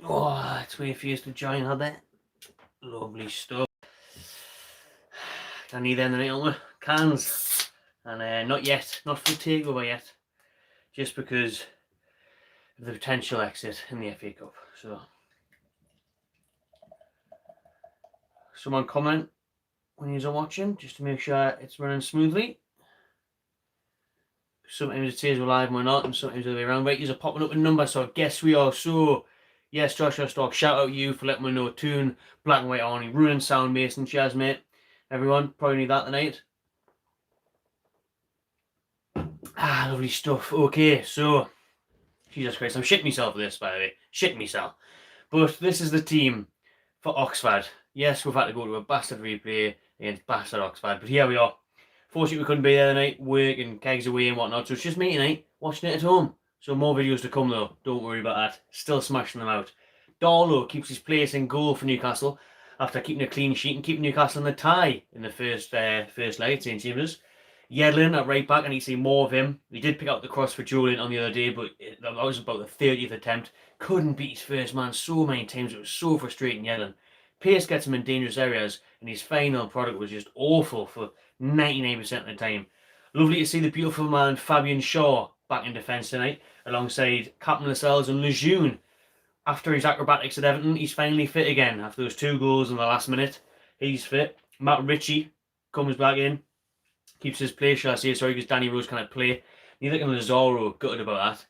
Oh, let's wait for you to join her there. Lovely stuff. I need them tonight, on we? Cans. And not yet, not for the takeover yet. Just because of the potential exit in the FA Cup. So, someone comment when you're watching, just to make sure it's running smoothly. Sometimes it says we're live and we're not, and sometimes the other way around. Right, you're popping up a number, so I guess we are. So, yes, Joshua Stock, shout out you for letting me know. Tune, Black and White Arnie, Ruin Sound, Mason, cheers, mate. Everyone, probably need that tonight. Ah, lovely stuff. Okay, so, Jesus Christ, I'm shitting myself for this, by the way. Shitting myself. But this is the team for Oxford. Yes, we've had to go to a bastard replay against bastard Oxford, but here we are. Fortunately, we couldn't be there tonight, work and kegs away and whatnot, so it's just me tonight, watching it at home. So more videos to come though, don't worry about that. Still smashing them out. Darlow keeps his place in goal for Newcastle after keeping a clean sheet and keeping Newcastle in the tie in the first leg at St James's. Yedlin at right back, I need to see more of him. He did pick up the cross for Julian on the other day, but that was about the 30th attempt. Couldn't beat his first man so many times, it was so frustrating, Yedlin. Pace gets him in dangerous areas, and his final product was just awful for 99% of the time. Lovely to see the beautiful man Fabian Shaw back in defence tonight, alongside Captain Lascelles and Lejeune. After his acrobatics at Everton, he's finally fit again. After those 2 goals in the last minute, he's fit. Matt Ritchie comes back in, keeps his place, shall I say, sorry, because Danny Rose can't play. Neither can Lazaro, gutted about that.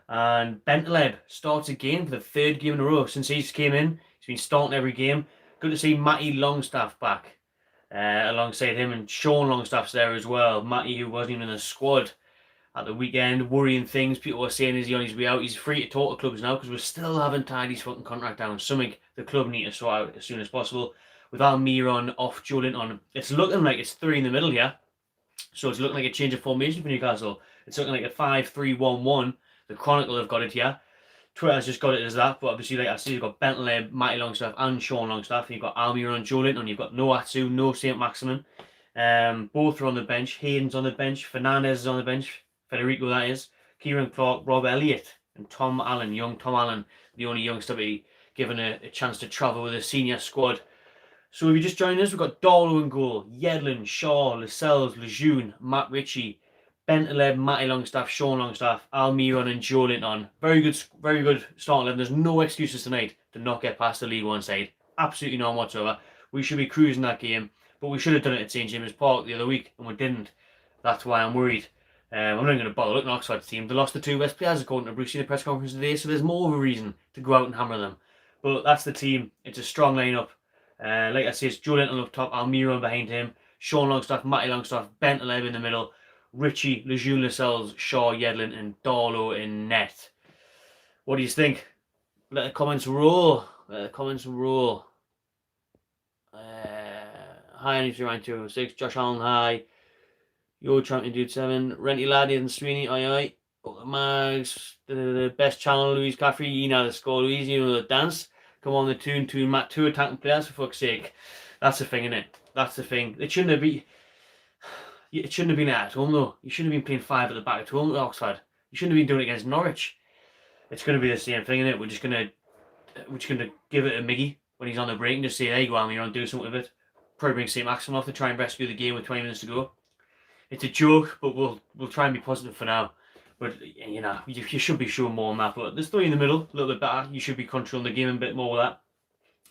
And Bentaleb starts again for the 3rd game in a row since he's came in. He's been starting every game. Good to see Matty Longstaff back alongside him, and Sean Longstaff's there as well. Matty, who wasn't even in the squad at the weekend, worrying things. People were saying, is he on his way out? He's free to talk to clubs now because we still haven't tied his fucking contract down. Something the club need to sort out as soon as possible. With Almiron off, Joelinton on, it's looking like it's 3 in the middle here. So it's looking like a change of formation for Newcastle. It's looking like a 5-3-1-1. The Chronicle have got it here. Twitter's just got it as that. But obviously, like I said, you've got Bentley, Matty Longstaff and Sean Longstaff. And you've got Almiron, Joelinton. You've got no Atsu, no St. Maximin. Both are on the bench. Hayden's on the bench. Fernandez is on the bench. Federico, that is. Kieran Clark, Rob Elliott, and Tom Allen. Young Tom Allen, the only youngster to be given a chance to travel with a senior squad. So if you just joined us, we've got Darlow in goal, Yedlin, Shaw, Lascelles, Lejeune, Matt Ritchie, Bentaleb, Matty Longstaff, Sean Longstaff, Almiron and Joelinton. Very good starting 11. There's no excuses tonight to not get past the League One side. Absolutely none whatsoever. We should be cruising that game, but we should have done it at St James's Park the other week, and we didn't. That's why I'm worried. I'm not going to bother looking at Oxford's team. They lost the 2 best players according to Bruce in the press conference today, so there's more of a reason to go out and hammer them. But that's the team. It's a strong lineup. Like I say, it's Joelinton up top, Almiron behind him, Sean Longstaff, Matty Longstaff, Bentaleb in the middle, Ritchie, Lejeune, Lascelles, Shaw, Yedlin and Darlow in net. What do you think? Let the comments roll. Hi, N39206, Josh Allen, hi. Yo, Champion Dude 7, Renty Laddie and Sweeney, aye. Oh, the Mags, the best channel, Louise Caffrey, you know the score, Louise, you know the dance. Come on, the tune, Matt, 2 attacking players, for fuck's sake. That's the thing, innit? That's the thing. It shouldn't have been at home, though. You shouldn't have been playing 5 at the back at home at Oxford. You shouldn't have been doing it against Norwich. It's going to be the same thing, innit? We're just going to give it a Miggy when he's on the break and just say, hey, go on, you're on, do something with it. Probably bring St. Maximin off to try and rescue the game with 20 minutes to go. It's a joke, but we'll try and be positive for now. But, you know, you should be showing more on that. But there's 3 in the middle, a little bit better. You should be controlling the game a bit more with that.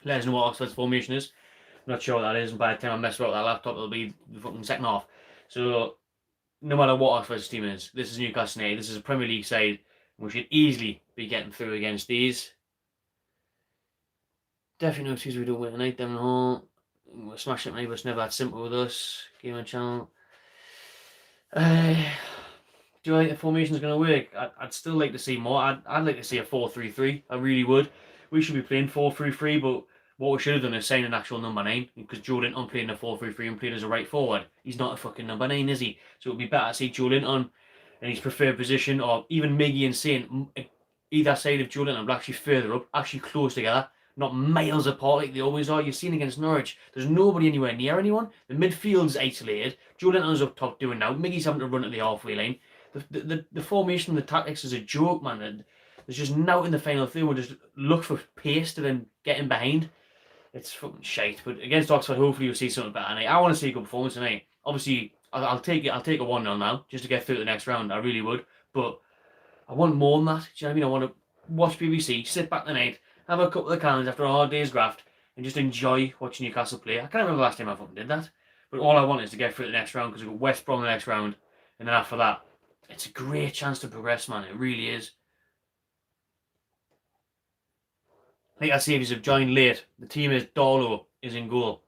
Let us know what Oxford's formation is. I'm not sure what that is, and by the time I mess about that laptop, it'll be the fucking second half. So, no matter what Oxford's team is, this is Newcastle United. This is a Premier League side. We should easily be getting through against these. Definitely no excuse we don't win tonight. Devon Hall. We're smashing it tonight, but it's never that simple with us. Game on channel. Do I think the formation's going to work? I'd still like to see more. I'd like to see a 4-3-3. I really would. We should be playing 4-3-3, but what we should have done is sign an actual number 9, because Joelinton played in a 4-3-3 and played as a right forward. He's not a fucking number 9, is he? So it would be better to see Joelinton in his preferred position, or even Miggy and Saint either side of Joelinton, but actually further up, actually close together, not miles apart like they always are. You've seen against Norwich, there's nobody anywhere near anyone. The midfield's isolated. Joelinton's up top doing now. Miggy's having to run at the halfway line. The formation, the tactics is a joke, man. There's just now in the final third. We'll just look for pace to then get in behind. It's fucking shite. But against Oxford, hopefully you'll see something better tonight. I want to see a good performance tonight. Obviously, I'll take it. I'll take a 1-0 now just to get through to the next round. I really would. But I want more than that. Do you know what I mean? I want to watch BBC, sit back tonight, have a couple of cans after a hard day's graft, and just enjoy watching Newcastle play. I can't remember the last time I fucking did that. But all I want is to get through to the next round because we've got West Brom the next round, and then after that, it's a great chance to progress, man. It really is. Like I say, if you've joined late, the team is Darlow is in goal.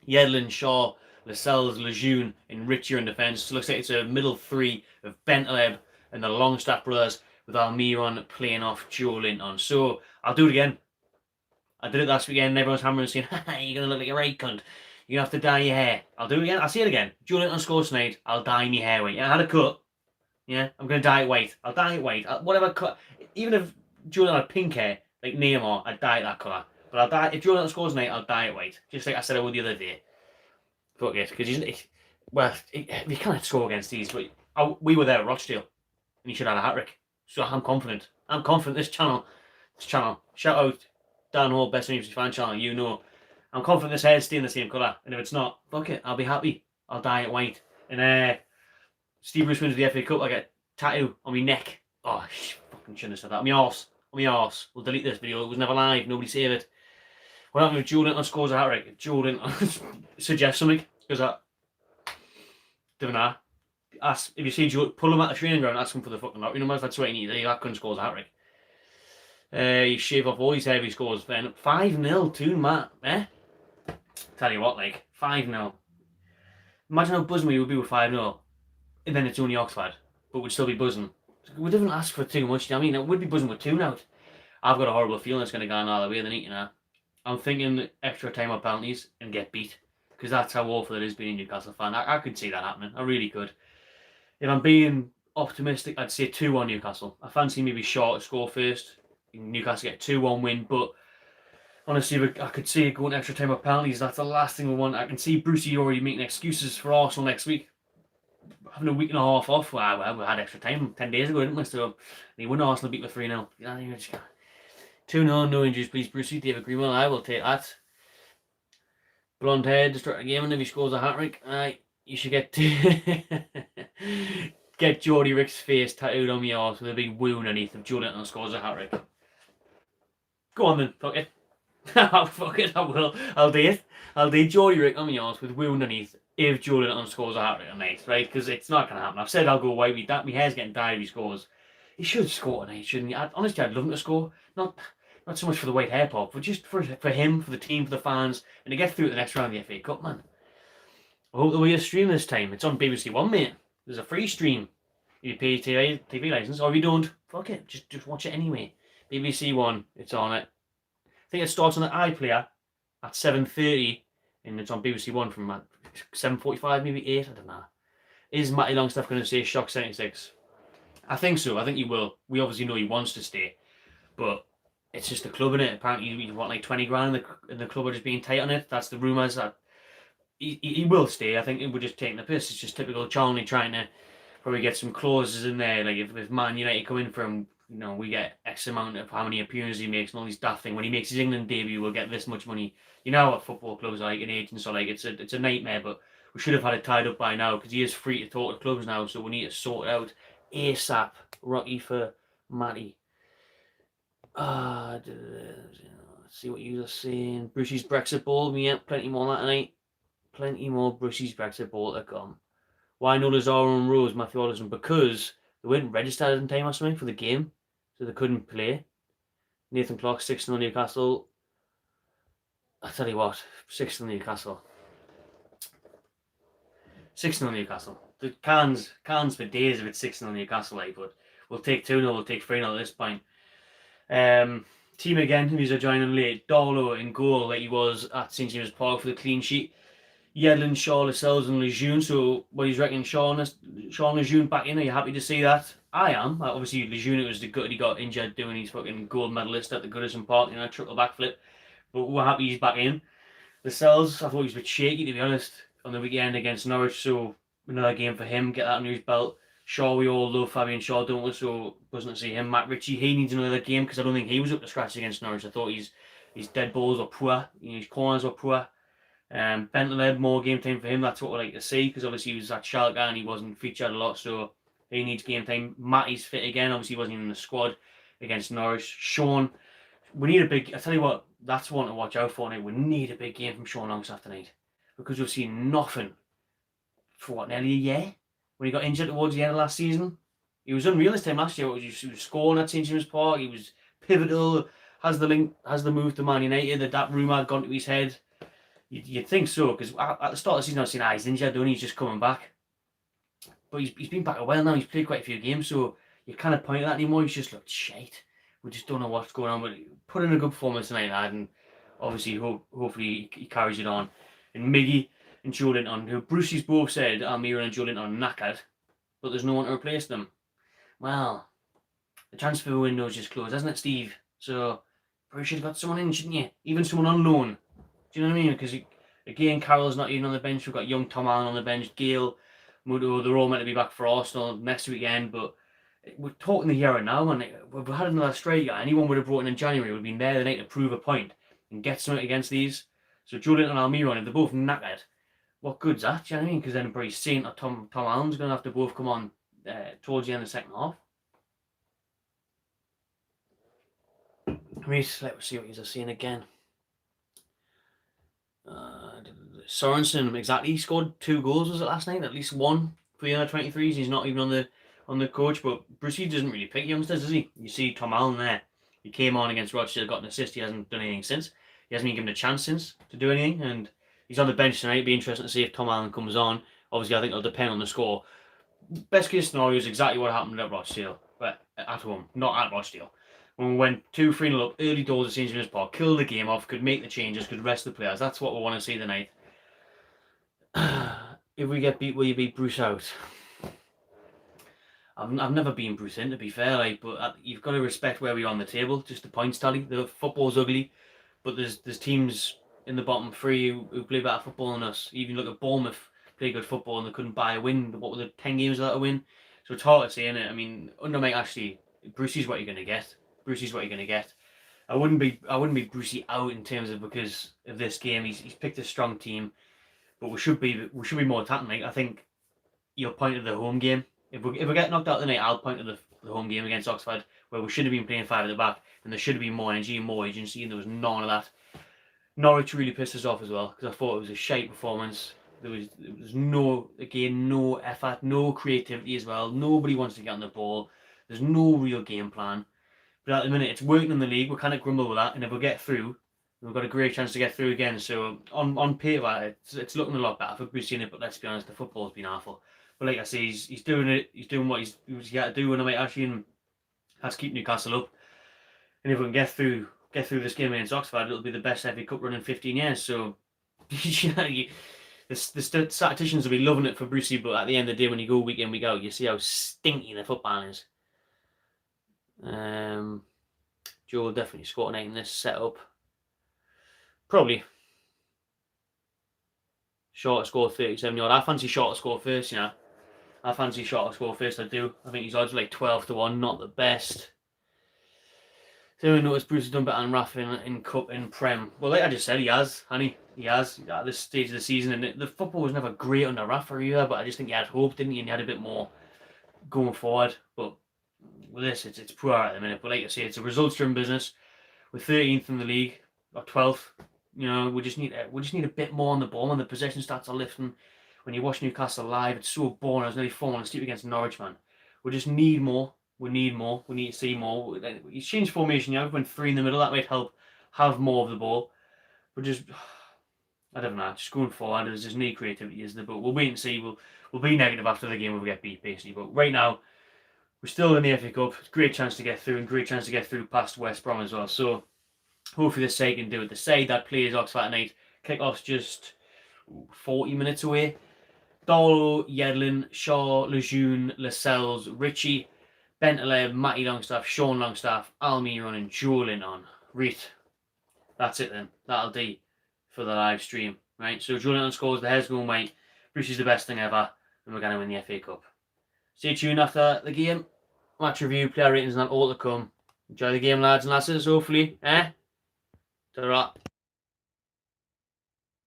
Yedlin, Shaw, Lascelles, Lejeune, and Ritchie in defence. So it looks like it's a middle three of Bentaleb and the Longstaff brothers with Almiron playing off Joe Linton. So I'll do it again. I did it last weekend and everyone's hammering saying, haha, you're going to look like a right cunt. You're going to have to dye your hair. I'll do it again. I'll say it again. Joe Linton scores tonight. I'll dye my hair white. Yeah, I had a cut. Yeah, I'm going to dye it white. I'll dye it white. Whatever cut. Even if Joe Linton had pink hair, like Neymar, I'd dye it that colour. But I'll dye, if Joe Linton scores tonight, I'll dye it white. Just like I said I would the other day. Fuck it. Because you can't score against these, but we were there at Rochdale. And he should have had a hat-trick. So I'm confident. I'm confident this channel, shout out Dan Hall, Best Music Fan Channel, you know. I'm confident this hair's staying the same colour. And if it's not, fuck it, I'll be happy. I'll dye it white. And Steve Bruce wins the FA Cup, I get a tattoo on my neck. Oh, fucking shouldn't have said that. On my arse. We'll delete this video. It was never live. Nobody save it. What happened if Joe Linton scores a hat-trick? If Joe Linton suggests something, because I don't know. Ask, if you see Joe, pull him at the training ground, ask him for the fucking lottery numbers. That's what he needs. That couldn't scores a hat-trick. You shave off all his heavy scores then. 5-0 to Matt, eh? Tell you what, like, 5-0. Imagine how buzzing we would be with 5-0. And then it's only Oxford. But we'd still be buzzing. We didn't ask for too much, do you know what I mean? It would be buzzing with 2 now. I've got a horrible feeling it's going to go another way than eating now. I'm thinking extra time or penalties and get beat. Because that's how awful it is being a Newcastle fan. I could see that happening. I really could. If I'm being optimistic, I'd say 2-1 Newcastle. I fancy maybe Shaw to score first. Newcastle get 2-1 win, but honestly, I could see it going extra time or penalties. That's the last thing we want. I can see Brucey already making excuses for Arsenal next week. Having a week and a half off. Well, we had extra time 10 days ago, didn't we? So they won Arsenal, beat with 3-0. 2-0, no injuries, please, Brucey. David Greenwell, I will take that. Blonde hair, to start the game, and if he scores a hat-trick, you should get get Geordie Rick's face tattooed on my arse with a big wound underneath if Joe Linton scores a hat-trick. Go on then, fuck it. Fuck it, I will. I'll do it. I'll do Geordie Rick on my arse with wound underneath if Joe Linton scores a hat-trick tonight, right? Because it's not going to happen. I've said I'll go white. My hair's getting dyed if he scores. He should score tonight, shouldn't he? Honestly, I'd love him to score. Not so much for the white hair pop, but just for him, for the team, for the fans, and to get through to the next round of the FA Cup, man. I hope there'll be a stream this time. It's on BBC One, mate. There's a free stream. You pay TV license, or if you don't, fuck it. Just watch it anyway. BBC One, it's on it. I think it starts on the iPlayer at 7:30, and it's on BBC One from 7:45, maybe 8, I don't know. Is Matty Longstaff going to say Shock 76? I think so. I think he will. We obviously know he wants to stay, but it's just the club, innit? Apparently, you want like 20 grand, and the club are just being tight on it. That's the rumours that he will stay. I think we're just taking the piss. It's just typical Charlie trying to probably get some clauses in there. Like if Man United come in from, we get X amount of how many appearances he makes and all these daft thing. When he makes his England debut, we'll get this much money. You know what football clubs are like and agents are like. It's a nightmare, but we should have had it tied up by now because he is free to talk to clubs now. So we need to sort it out ASAP. Rocky for Matty. Let's see what you are saying. Brucey's Brexit ball. Yeah, plenty more on that tonight. Plenty more Brucey's Brexit ball to come. Why no Lazaro and Rose, Matthew Alderson? Because they weren't registered in time or something for the game, so they couldn't play. Nathan Clark, 6-0 Newcastle. I tell you what, 6-0 Newcastle. 6-0 Newcastle. The cans for days if it's 6-0 Newcastle, like, but we'll take 2-0, we'll take 3-0 at this point. Team again, who's joining late. Darlow in goal, like he was at St James Park for the clean sheet. Yedlin, Shaw, Lascelles and Lejeune. So what he's reckoning, Shaw and Lejeune back in. Are you happy to see that? I am. Obviously, Lejeune, it was the good he got injured doing his fucking gold medalist at the Goodison Park, triple backflip. But we're happy he's back in. Lascelles, I thought he was a bit shaky, to be honest, on the weekend against Norwich. So another game for him, get that under his belt. Shaw, we all love Fabian Shaw, don't we? So wasn't to see him. Matt Ritchie, he needs another game because I don't think he was up to scratch against Norwich. I thought his dead balls were poor, his corners were poor. Bentley, more game time for him. That's what we like to see because obviously he was at Schalke and he wasn't featured a lot, so he needs game time. Matty's fit again. Obviously, he wasn't even in the squad against Norwich. Sean, we need a big. I tell you what, that's one to watch out for. Now we need a big game from Sean Longstaff tonight because we've seen nothing for what, nearly a year. When he got injured towards the end of last season, he was unreal this time last year. He was scoring at St James Park. He was pivotal. Has the move to Man United. That rumour had gone to his head. You'd think so, because at the start of the season, I've seen he's injured, don't he? He's just coming back. But he's been back a while now. He's played quite a few games, so you can't point at that anymore. He's just looked shite. We just don't know what's going on. But put in a good performance tonight, lad, and obviously, hopefully, he carries it on. And Miggy and Joe Linton, who Brucey's both said Almira and Joe Linton are knackered, but there's no one to replace them. Well, the transfer window's just closed, hasn't it, Steve? So, probably should have got someone in, shouldn't you? Even someone on loan. Do you know what I mean? Because again, Carroll's not even on the bench. We've got young Tom Allen on the bench. Gale, Muto, they're all meant to be back for Arsenal next weekend. But we're talking the here and now, and we've had another striker. Anyone would have brought in January would have been there the night to prove a point and get something against these. So Jordan and Almiron, if they're both knackered, what good's that? Do you know what I mean? Because then probably Saint or Tom Allen's going to have to both come on towards the end of the second half. Let's see what he's saying again. Sorensen, exactly. He scored 2 goals, was it last night? At least one for the under 23s. He's not even on the coach, but Brucey doesn't really pick youngsters, does he? You see Tom Allen there. He came on against Rochdale, got an assist. He hasn't done anything since. He hasn't been given a chance since to do anything, and he's on the bench tonight. It'd be interesting to see if Tom Allen comes on. Obviously, I think it'll depend on the score. Best case scenario is exactly what happened at Rochdale, but at home, not at Rochdale. When we went 2-3-0 up, early doors at St James Park, killed the game off, could make the changes, could rest the players. That's what we want to see tonight. If we get beat, will you beat Bruce out? I've never been Bruce in, to be fair, but you've got to respect where we are on the table. Just the points tally. The football's ugly, but there's teams in the bottom 3 who play better football than us. Even look at Bournemouth, play good football and they couldn't buy a win. What were the 10 games without a win? So it's hard to say, innit? I mean, under Mike Ashley, Brucey's what you're gonna get. Brucey's what you're gonna get. I wouldn't be Brucey out in terms of because of this game. He's picked a strong team, but we should be more attacking. Like, I think you'll point to the home game. If we get knocked out tonight, I'll point to the home game against Oxford, where we should have been playing 5 at the back, and there should have been more energy and more agency, and there was none of that. Norwich really pissed us off as well, because I thought it was a shite performance. There was no effort, no creativity as well. Nobody wants to get on the ball. There's no real game plan. But at the minute, it's working in the league. We kind of grumble with that, and if we get through, we've got a great chance to get through again. So on paper, it's looking a lot better for Bruce in it. But let's be honest, the football's been awful. But like I say, he's doing it. He's doing what he's got to do, and I might actually has to keep Newcastle up. And if we can get through this game against Oxford, it'll be the best FA Cup run in 15 years. So the statisticians will be loving it for Brucey, but at the end of the day, when you go week in, week out, you see how stinky the football is. Joe will definitely score tonight in this setup. Probably. Short score 37 yard. I fancy Short score first, I fancy Short score first, I do. I think his odds are like 12-1, not the best. So I noticed Bruce has done better than Rafa in Cup and Prem. Well, like I just said, he has, honey. He has at this stage of the season, and the football was never great under Rafa either, but I just think he had hope, didn't he? And he had a bit more going forward. But with this, it's poor at the minute. But like I say, it's a results-driven business. We're 13th in the league, or 12th. We just need a bit more on the ball when the possession starts to lifting. When you watch Newcastle live, it's so boring. I was nearly falling asleep against Norwich, man. We just need more. We need more. We need to see more. He's changed formation. We went 3 in the middle. That might help have more of the ball. But just, I don't know. Just going forward, there's just no creativity, is there? But we'll wait and see. We'll be negative after the game if we get beat, basically. But right now, we're still in the FA Cup. It's a great chance to get through, and great chance to get through past West Brom as well. So hopefully the side can do it. The side that plays Oxford tonight, kick-off's just 40 minutes away. Darlow, Yedlin, Shaw, Lejeune, Lascelles, Ritchie, Bentaleb, Matty Longstaff, Sean Longstaff, Almiron and Joe Linton. Right. That's it then. That'll do for the live stream. Right, so Joe Linton scores, the head's going white. Bruce is the best thing ever, and we're going to win the FA Cup. Stay tuned after the game. Match review, player ratings, and all to come. Enjoy the game, lads and lasses, hopefully. Ta-ra.